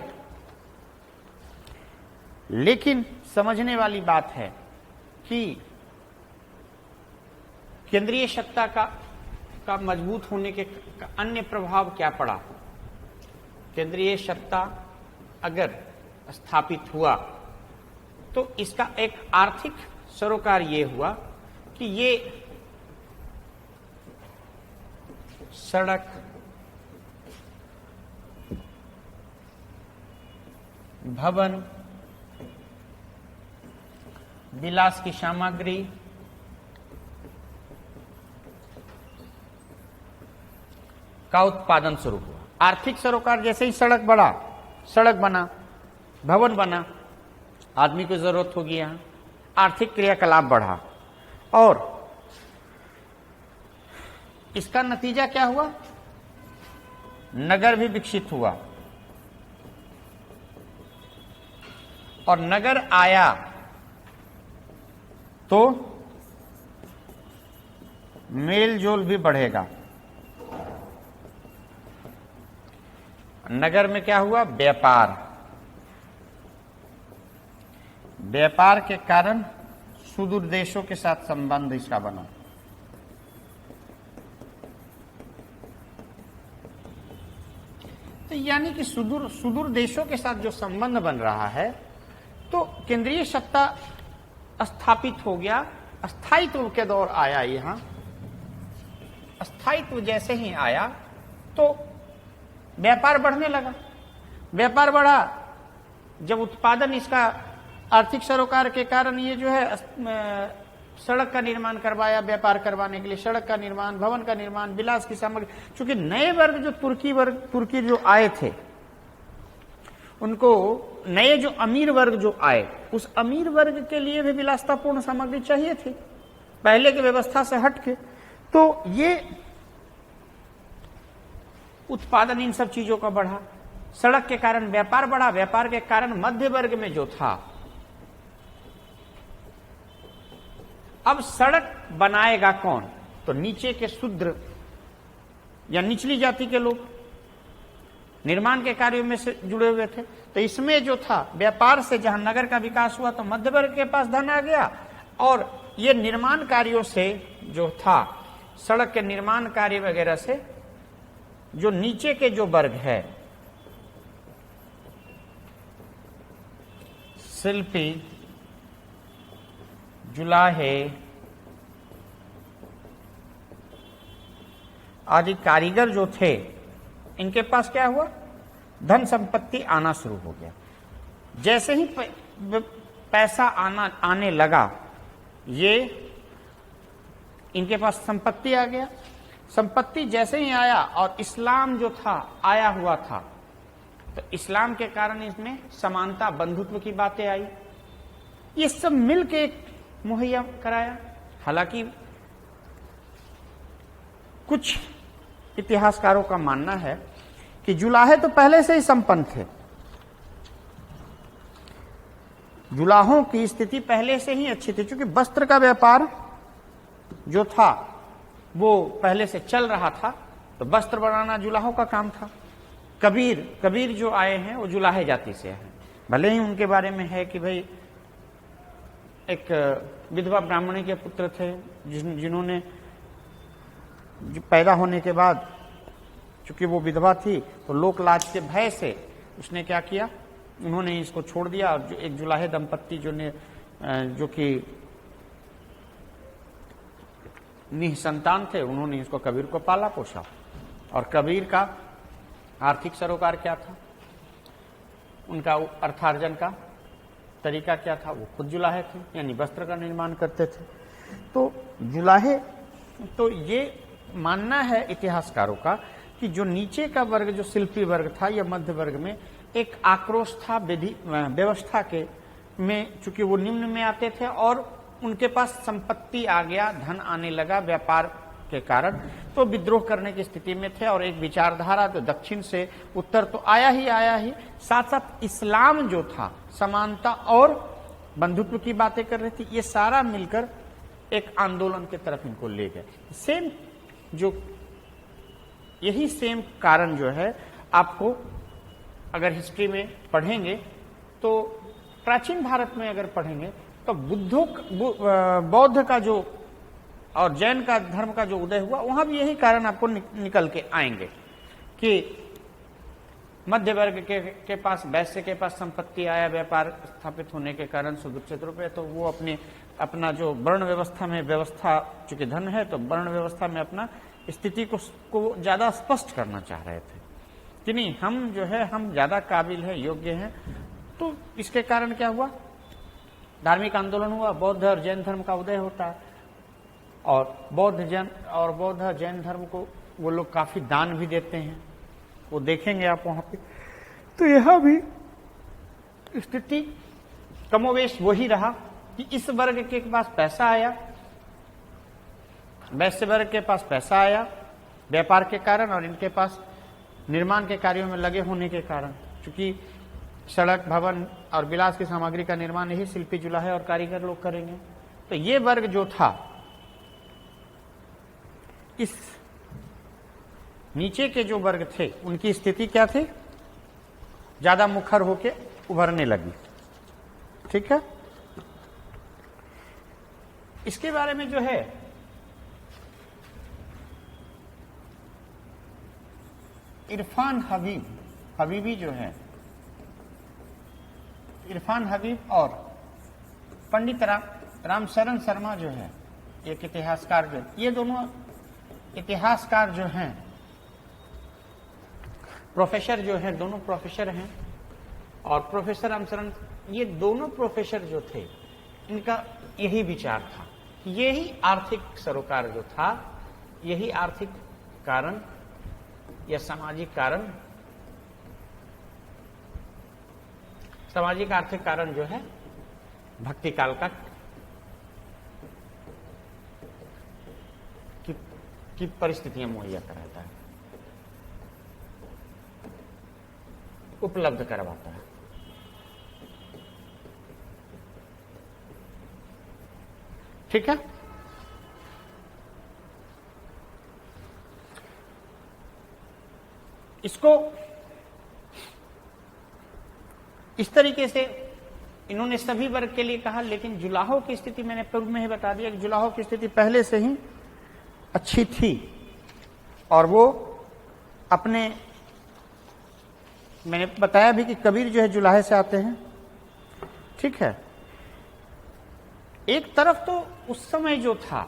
लेकिन समझने वाली बात है कि केंद्रीय सत्ता का मजबूत होने के अन्य प्रभाव क्या पड़ा। केंद्रीय सत्ता अगर स्थापित हुआ तो इसका एक आर्थिक सरोकार ये हुआ कि ये सड़क, भवन, विलास की सामग्री, का उत्पादन शुरू हुआ। आर्थिक सरोकार जैसे ही सड़क बना, भवन बना, आदमी को जरूरत होगी, यहां आर्थिक क्रियाकलाप बढ़ा, और इसका नतीजा क्या हुआ, नगर भी विकसित हुआ, और नगर आया तो मेल जोल भी बढ़ेगा। नगर में क्या हुआ, व्यापार के कारण सुदूर देशों के साथ संबंध इसका बना। तो यानी कि सुदूर देशों के साथ जो संबंध बन रहा है, तो केंद्रीय सत्ता स्थापित हो गया, स्थायित्व के दौर आया। यहां स्थायित्व जैसे ही आया तो व्यापार बढ़ने लगा, व्यापार बढ़ा, जब उत्पादन इसका आर्थिक सरोकार के कारण ये जो है सड़क का निर्माण करवाया, व्यापार करवाने के लिए सड़क का निर्माण, भवन का निर्माण, विलास की सामग्री, क्योंकि नए वर्ग जो तुर्की जो आए थे, उनको नए जो अमीर वर्ग जो आए, उस अमीर वर्ग के लिए भी विलासतापूर्ण सामग्री चाहिए थी, पहले की व्यवस्था से हटके। तो ये उत्पादन इन सब चीजों का बढ़ा, सड़क के कारण व्यापार बढ़ा, व्यापार के कारण मध्य वर्ग में जो था, अब सड़क बनाएगा कौन, तो नीचे के शूद्र या निचली जाति के लोग, निर्माण के कार्यों में से जुड़े हुए थे। तो इसमें जो था व्यापार से जहां नगर का विकास हुआ तो मध्य वर्ग के पास धन आ गया, और ये निर्माण कार्यों से जो था, सड़क के निर्माण कार्य वगैरह से जो नीचे के जो वर्ग है, शिल्पी, जुलाहे आदि कारीगर जो थे, इनके पास क्या हुआ, धन संपत्ति आना शुरू हो गया। जैसे ही पैसा आने लगा, ये इनके पास संपत्ति आ गया। संपत्ति जैसे ही आया और इस्लाम जो था आया हुआ था, तो इस्लाम के कारण इसमें समानता, बंधुत्व की बातें आई। ये सब मिलके एक मुहैया कराया। हालांकि कुछ इतिहासकारों का मानना है कि जुलाहे तो पहले से ही संपन्न थे, जुलाहों की स्थिति पहले से ही अच्छी थी, क्योंकि वस्त्र का व्यापार जो था वो पहले से चल रहा था, तो वस्त्र बनाना जुलाहों का काम था। कबीर जो आए हैं वो जुलाहे जाति से हैं। भले ही उनके बारे में है कि भाई एक विधवा ब्राह्मणी के पुत्र थे, जिन्होंने पैदा होने के बाद, चूंकि वो विधवा थी, तो लोक लाज के भय से उसने क्या किया, उन्होंने इसको छोड़ दिया। और एक जुलाहे दंपत्ति जो कि निसंतान थे, उन्होंने इसको कबीर को पाला पोसा। और कबीर का आर्थिक सरोकार क्या था, उनका अर्थार्जन का तरीका क्या था, वो खुद जुलाहे थे, यानी वस्त्र का निर्माण करते थे। तो जुलाहे, तो ये मानना है इतिहासकारों का कि जो नीचे का वर्ग, जो शिल्पी वर्ग था या मध्य वर्ग में एक आक्रोश था व्यवस्था के में, चूंकि वो निम्न में आते थे और उनके पास संपत्ति आ गया, धन आने लगा व्यापार के कारण, तो विद्रोह करने की स्थिति में थे। और एक विचारधारा जो दक्षिण से उत्तर तो आया ही, साथ साथ इस्लाम जो था समानता और बंधुत्व की बातें कर रही थी। ये सारा मिलकर एक आंदोलन की तरफ इनको ले गए। यही सेम कारण जो है आपको अगर हिस्ट्री में पढ़ेंगे, तो प्राचीन भारत में अगर पढ़ेंगे तो बौद्ध का जो और जैन का धर्म का जो उदय हुआ, वहां भी यही कारण आपको निकल के आएंगे कि मध्य वर्ग के पास, वैश्य के पास संपत्ति आया व्यापार स्थापित होने के कारण सुदूर पे, तो वो अपना जो वर्ण व्यवस्था में व्यवस्था, चूंकि धन है तो वर्ण व्यवस्था में अपना स्थिति को ज्यादा स्पष्ट करना चाह रहे थे कि नहीं, हम जो है हम ज्यादा काबिल है, योग्य हैं। तो इसके कारण क्या हुआ, धार्मिक आंदोलन हुआ, बौद्ध और जैन धर्म का उदय होता है। और बौद्ध जैन धर्म को वो लोग काफी दान भी देते हैं, वो देखेंगे आप वहां पे। तो यहां भी स्थिति कमोवेश वही रहा कि इस वर्ग के पास पैसा आया, वैश्य वर्ग के पास पैसा आया व्यापार के कारण, और इनके पास निर्माण के कार्यों में लगे होने के कारण, क्योंकि सड़क, भवन और विलास की सामग्री का निर्माण यही शिल्पी, जुलाहे और कारीगर लोग करेंगे। तो ये वर्ग जो था, इस नीचे के जो वर्ग थे उनकी स्थिति क्या थी, ज्यादा मुखर होके उभरने लगी। ठीक है, इसके बारे में जो है इरफान हबीबी जो है, इरफान हबीब और पंडित रामशरण शर्मा जो है, एक इतिहासकार जो, ये दोनों इतिहासकार जो हैं, प्रोफेसर जो है, दोनों प्रोफेसर हैं। और प्रोफेसर रामशरण, ये दोनों प्रोफेसर जो थे, इनका यही विचार था, यही आर्थिक सरोकार जो था, यही आर्थिक कारण या सामाजिक कारण, सामाजिक आर्थिक कारण जो है भक्ति काल का की परिस्थितियां मुहैया कराता है, उपलब्ध करवाता है। ठीक है, इसको इस तरीके से इन्होंने सभी वर्ग के लिए कहा, लेकिन जुलाहों की स्थिति मैंने पूर्व में ही बता दिया कि जुलाहों की स्थिति पहले से ही अच्छी थी और वो अपने, मैंने बताया भी कि कबीर जो है जुलाहे से आते हैं, ठीक है। एक तरफ तो उस समय जो था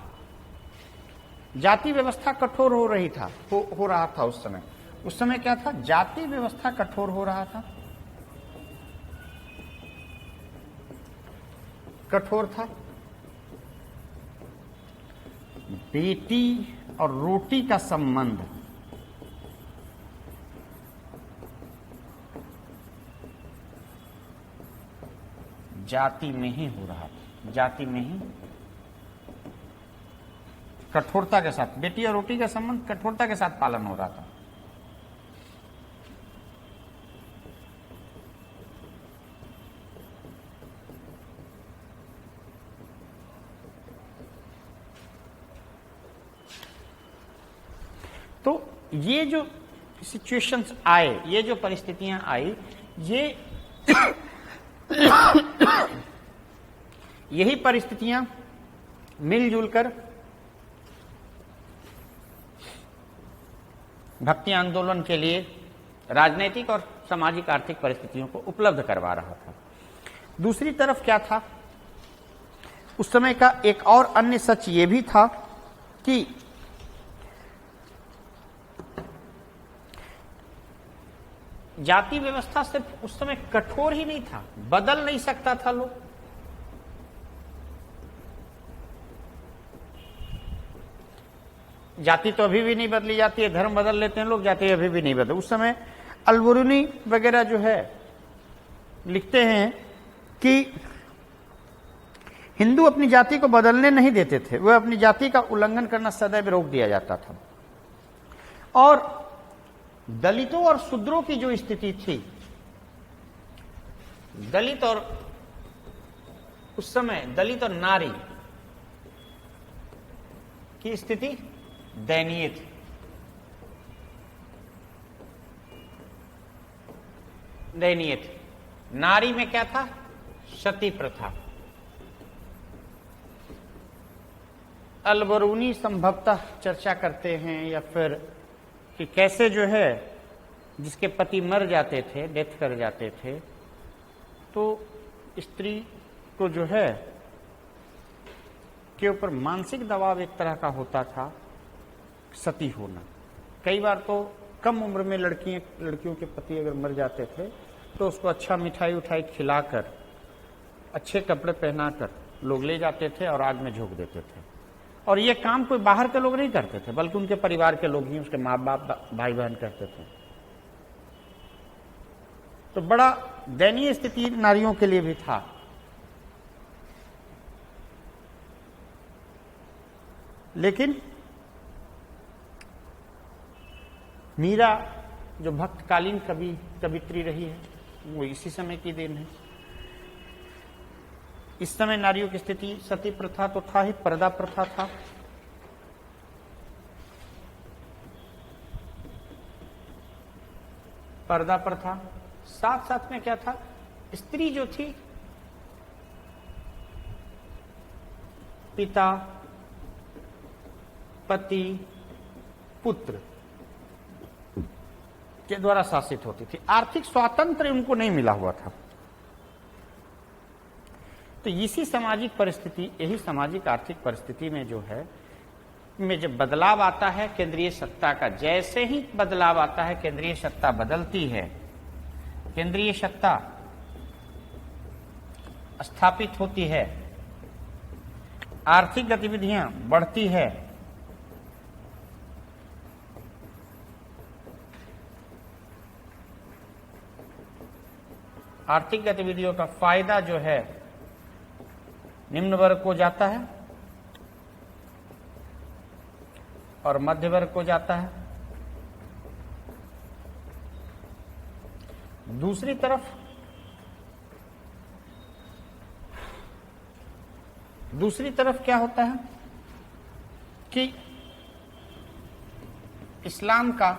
जाति व्यवस्था कठोर हो रही था, हो रहा था उस समय क्या था, जाति व्यवस्था कठोर हो रहा था, कठोर था। बेटी और रोटी का संबंध जाति में ही हो रहा था, जाति में ही कठोरता के साथ, बेटी और रोटी का संबंध कठोरता के साथ पालन हो रहा था। तो ये जो सिचुएशंस आए, ये जो परिस्थितियां आई, ये यही परिस्थितियां मिलजुल कर भक्ति आंदोलन के लिए राजनीतिक और सामाजिक आर्थिक परिस्थितियों को उपलब्ध करवा रहा था। दूसरी तरफ क्या था, उस समय का एक और अन्य सच ये भी था कि जाति व्यवस्था सिर्फ उस समय कठोर ही नहीं था, बदल नहीं सकता था लोग। जाति तो अभी भी नहीं बदली जाती है, धर्म बदल लेते हैं लोग, जाति अभी भी नहीं बदल। उस समय अलबरूनी वगैरह जो है लिखते हैं कि हिंदू अपनी जाति को बदलने नहीं देते थे, वह अपनी जाति का उल्लंघन करना सदैव रोक दिया जाता था। और दलितों और शूद्रों की जो स्थिति थी, दलित और उस समय दलित और नारी की स्थिति दयनीय थी। दयनीय थी। नारी में क्या था, सती प्रथा। अलबरूनी संभवतः चर्चा करते हैं या फिर कि कैसे जो है जिसके पति मर जाते थे, डेथ कर जाते थे, तो स्त्री को जो है के ऊपर मानसिक दबाव एक तरह का होता था, सती होना। कई बार तो कम उम्र में लड़कियों के पति अगर मर जाते थे तो उसको अच्छा मिठाई उठाई खिलाकर, अच्छे कपड़े पहनाकर लोग ले जाते थे और आग में झोंक देते थे। और ये काम कोई बाहर के लोग नहीं करते थे, बल्कि उनके परिवार के लोग ही, उसके माँ बाप भाई बहन करते थे। तो बड़ा दयनीय स्थिति नारियों के लिए भी था। लेकिन मीरा जो भक्तकालीन कवित्री रही है, वो इसी समय की देन है। इस समय नारियों की स्थिति, सती प्रथा तो था ही, पर्दा प्रथा था, पर्दा प्रथा। साथ साथ में क्या था, स्त्री जो थी पिता, पति, पुत्र के द्वारा शासित होती थी। आर्थिक स्वातंत्र्य उनको नहीं मिला हुआ था। तो इसी सामाजिक परिस्थिति, यही सामाजिक आर्थिक परिस्थिति में जो है, में जब बदलाव आता है केंद्रीय सत्ता का, जैसे ही बदलाव आता है, केंद्रीय सत्ता बदलती है, केंद्रीय सत्ता स्थापित होती है, आर्थिक गतिविधियां बढ़ती है, आर्थिक गतिविधियों का फायदा जो है निम्न वर्ग को जाता है और मध्य वर्ग को जाता है। दूसरी तरफ क्या होता है कि इस्लाम का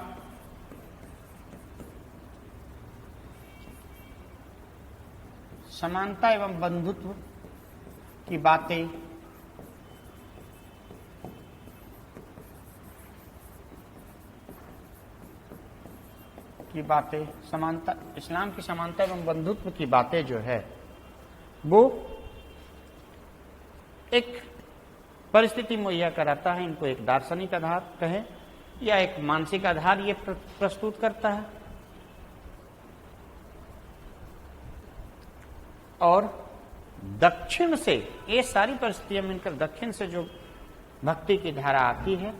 समानता एवं बंधुत्व की बातें समानता, इस्लाम की समानता एवं बंधुत्व की बातें जो है वो एक परिस्थिति मुहैया कराता है। इनको एक दार्शनिक आधार कहें या एक मानसिक आधार ये प्रस्तुत करता है, और दक्षिण से ये सारी परिस्थितियां मिलकर दक्षिण से जो भक्ति की धारा आती है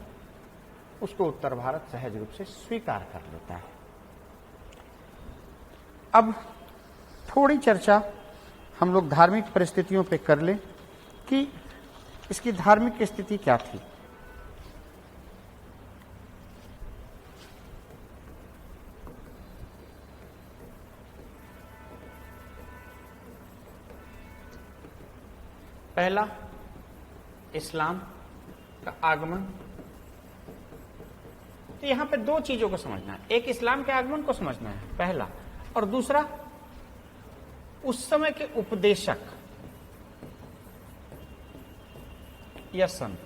उसको उत्तर भारत सहज रूप से स्वीकार कर लेता है। अब थोड़ी चर्चा हम लोग धार्मिक परिस्थितियों पे कर लें कि इसकी धार्मिक स्थिति क्या थी। पहला, इस्लाम का आगमन। तो यहां पे दो चीजों को समझना है, एक इस्लाम के आगमन को समझना है पहला, और दूसरा उस समय के उपदेशक या संत।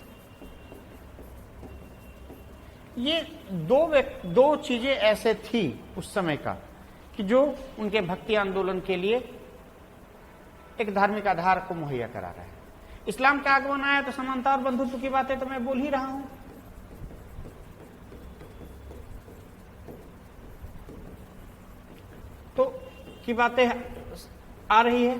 ये दो चीजें ऐसे थी उस समय का कि जो उनके भक्ति आंदोलन के लिए एक धार्मिक आधार को मुहैया करा रहा है। इस्लाम का आगमन आया तो समानता और बंधुत्व की बातें तो मैं बोल ही रहा हूं, तो की बातें आ रही है।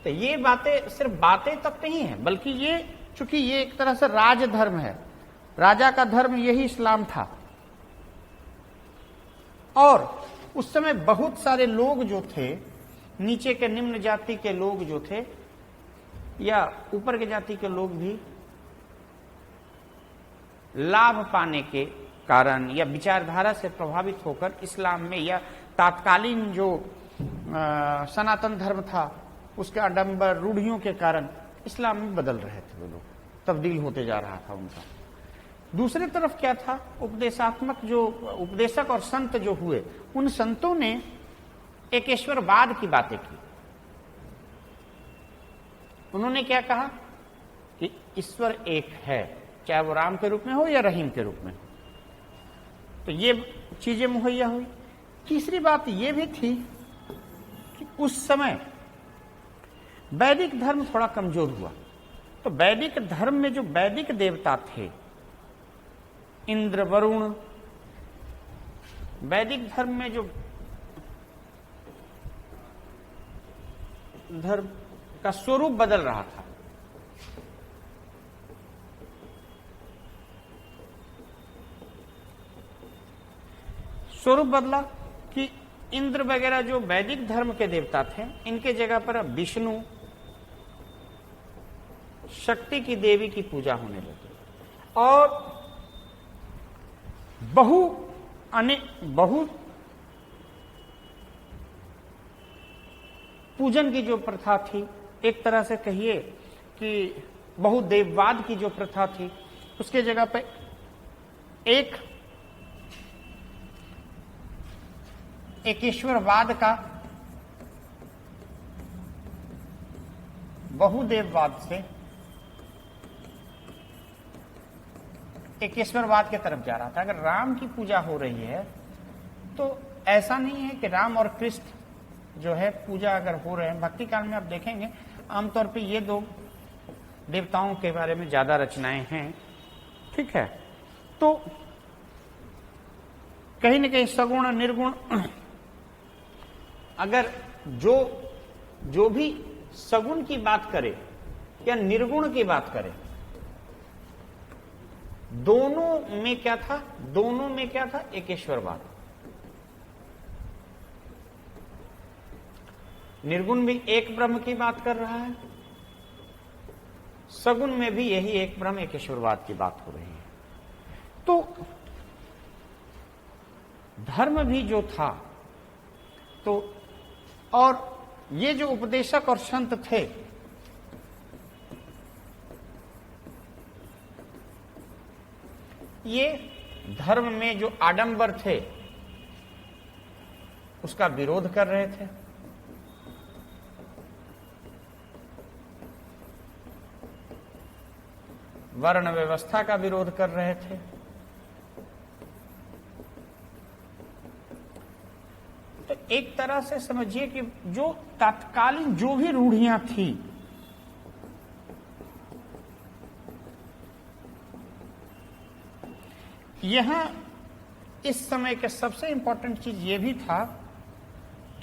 तो ये बातें सिर्फ बातें तक नहीं है, बल्कि ये चूंकि ये एक तरह से राजधर्म है, राजा का धर्म यही इस्लाम था, और उस समय बहुत सारे लोग जो थे, नीचे के निम्न जाति के लोग जो थे या ऊपर के जाति के लोग भी लाभ पाने के कारण या विचारधारा से प्रभावित होकर इस्लाम में या तात्कालीन जो सनातन धर्म था उसके आडंबर रूढ़ियों के कारण इस्लाम में बदल रहे थे, वो लोग तब्दील होते जा रहा था उनका। दूसरी तरफ क्या था, उपदेशात्मक जो उपदेशक और संत जो हुए, उन संतों ने एकेश्वरवाद की बातें की। उन्होंने क्या कहा कि ईश्वर एक है, चाहे वो राम के रूप में हो या रहीम के रूप में हो। तो ये चीजें मुहैया हुई। तीसरी बात ये भी थी कि उस समय वैदिक धर्म थोड़ा कमजोर हुआ, तो वैदिक धर्म में जो वैदिक देवता थे, इंद्र, वरुण, वैदिक धर्म में जो धर्म का स्वरूप बदल रहा था। स्वरूप बदला कि इंद्र वगैरह जो वैदिक धर्म के देवता थे, इनके जगह पर अब विष्णु, शक्ति की देवी की पूजा होने लगी, और बहु पूजन की जो प्रथा थी, एक तरह से कहिए कि बहुदेववाद की जो प्रथा थी, उसके जगह पे एकेश्वरवाद का, बहुदेववाद से एकेश्वरवाद के तरफ जा रहा था। अगर राम की पूजा हो रही है तो ऐसा नहीं है कि राम और कृष्ण जो है पूजा अगर हो रहे हैं, भक्ति काल में आप देखेंगे आमतौर पे ये दो देवताओं के बारे में ज्यादा रचनाएं हैं, ठीक है। तो कहीं न कहीं सगुण निर्गुण, अगर जो भी सगुण की बात करे या निर्गुण की बात करे, दोनों में क्या था, एकेश्वरवाद। निर्गुण भी एक ब्रह्म की बात कर रहा है, सगुण में भी यही एक ब्रह्म एकेश्वरवाद की बात हो रही है। तो धर्म भी जो था, तो और ये जो उपदेशक और संत थे, ये धर्म में जो आडंबर थे उसका विरोध कर रहे थे। वर्ण व्यवस्था का विरोध कर रहे थे। तो एक तरह से समझिए कि जो तत्कालीन जो भी रूढ़ियां थी, यहां इस समय के सबसे इंपॉर्टेंट चीज ये भी था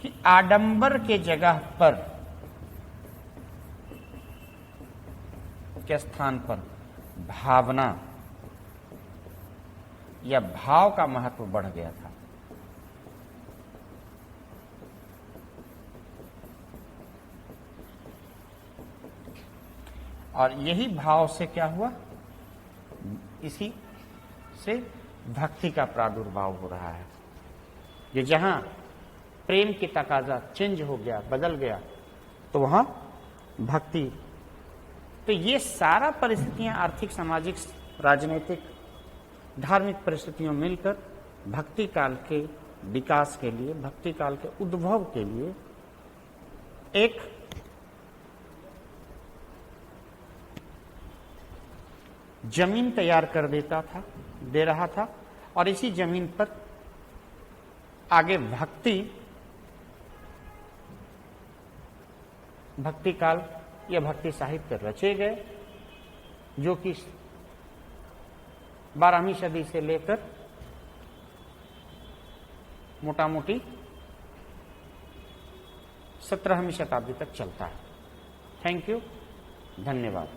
कि आडंबर के जगह पर के स्थान पर भावना या भाव का महत्व बढ़ गया था। और यही भाव से क्या हुआ, इसी से भक्ति का प्रादुर्भाव हो रहा है। ये जहां प्रेम की तकाजा चेंज हो गया, बदल गया, तो वहां भक्ति। तो ये सारा परिस्थितियां आर्थिक, सामाजिक, राजनीतिक, धार्मिक परिस्थितियों मिलकर भक्ति काल के विकास के लिए, भक्ति काल के उद्भव के लिए एक जमीन तैयार कर दे रहा था। और इसी जमीन पर आगे भक्ति काल या भक्ति साहित्य रचे गए, जो कि 12वीं सदी से लेकर मोटा मोटी 17वीं शताब्दी तक चलता है। थैंक यू, धन्यवाद।